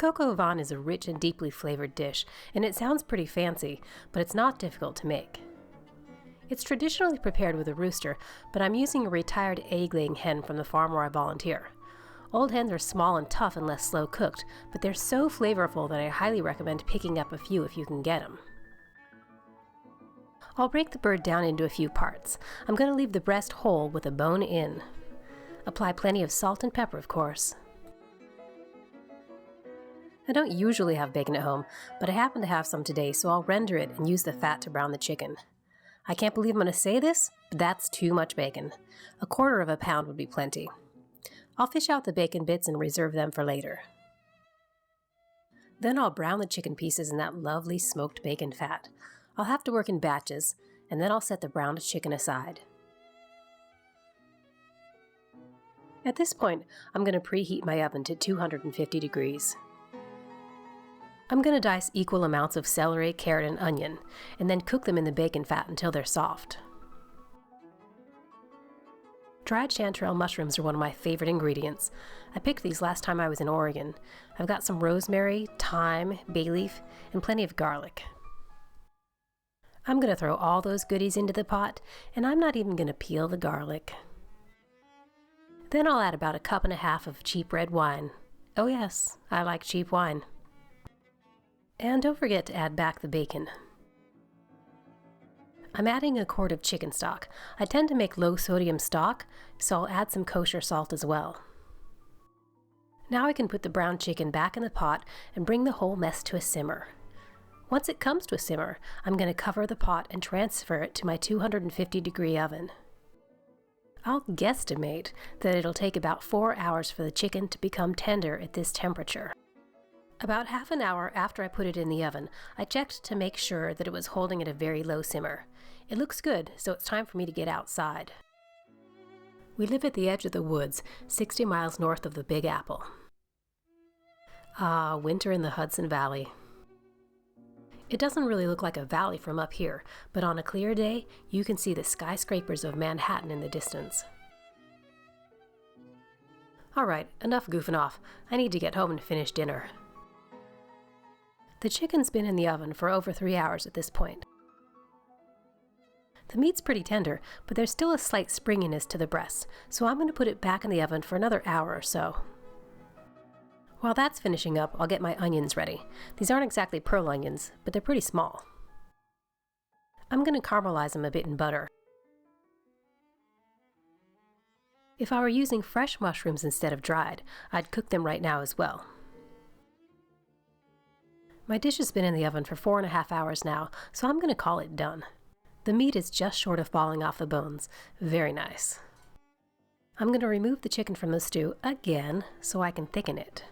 Coq Au Vin is a rich and deeply flavored dish, and it sounds pretty fancy, but it's not difficult to make. It's traditionally prepared with a rooster, but I'm using a retired egg-laying hen from the farm where I volunteer. Old hens are small and tough unless slow cooked, but they're so flavorful that I highly recommend picking up a few if you can get them. I'll break the bird down into a few parts. I'm going to leave the breast whole with a bone in. Apply plenty of salt and pepper, of course. I don't usually have bacon at home, but I happen to have some today, so I'll render it and use the fat to brown the chicken. I can't believe I'm going to say this, but that's too much bacon. 1/4 pound would be plenty. I'll fish out the bacon bits and reserve them for later. Then I'll brown the chicken pieces in that lovely smoked bacon fat. I'll have to work in batches, and then I'll set the browned chicken aside. At this point, I'm going to preheat my oven to 250 degrees. I'm going to dice equal amounts of celery, carrot, and onion, and then cook them in the bacon fat until they're soft. Dried chanterelle mushrooms are one of my favorite ingredients. I picked these last time I was in Oregon. I've got some rosemary, thyme, bay leaf, and plenty of garlic. I'm going to throw all those goodies into the pot, and I'm not even going to peel the garlic. Then I'll add about 1.5 cups of cheap red wine. Oh yes, I like cheap wine. And don't forget to add back the bacon. I'm adding 1 quart of chicken stock. I tend to make low sodium stock, so I'll add some kosher salt as well. Now I can put the browned chicken back in the pot and bring the whole mess to a simmer. Once it comes to a simmer, I'm going to cover the pot and transfer it to my 250-degree oven. I'll guesstimate that it'll take about 4 hours for the chicken to become tender at this temperature. About half an hour after I put it in the oven, I checked to make sure that it was holding at a very low simmer. It looks good, so it's time for me to get outside. We live at the edge of the woods, 60 miles north of the Big Apple. Ah, winter in the Hudson Valley. It doesn't really look like a valley from up here, but on a clear day, you can see the skyscrapers of Manhattan in the distance. Alright, enough goofing off. I need to get home and finish dinner. The chicken's been in the oven for over 3 hours at this point. The meat's pretty tender, but there's still a slight springiness to the breast, so I'm going to put it back in the oven for another hour or so. While that's finishing up, I'll get my onions ready. These aren't exactly pearl onions, but they're pretty small. I'm going to caramelize them a bit in butter. If I were using fresh mushrooms instead of dried, I'd cook them right now as well. My dish has been in the oven for 4.5 hours now, so I'm going to call it done. The meat is just short of falling off the bones. Very nice. I'm going to remove the chicken from the stew again so I can thicken it.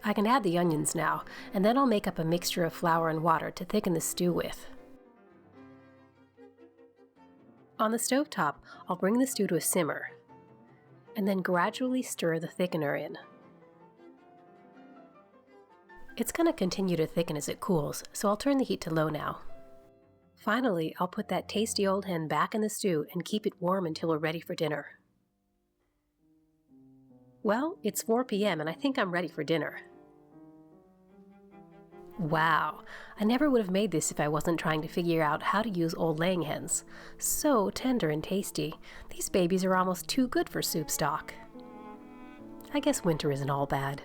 I can add the onions now, and then I'll make up a mixture of flour and water to thicken the stew with. On the stovetop, I'll bring the stew to a simmer, and then gradually stir the thickener in. It's going to continue to thicken as it cools, so I'll turn the heat to low now. Finally, I'll put that tasty old hen back in the stew and keep it warm until we're ready for dinner. Well, it's 4 p.m. and I think I'm ready for dinner. Wow, I never would have made this if I wasn't trying to figure out how to use old laying hens. So tender and tasty. These babies are almost too good for soup stock. I guess winter isn't all bad.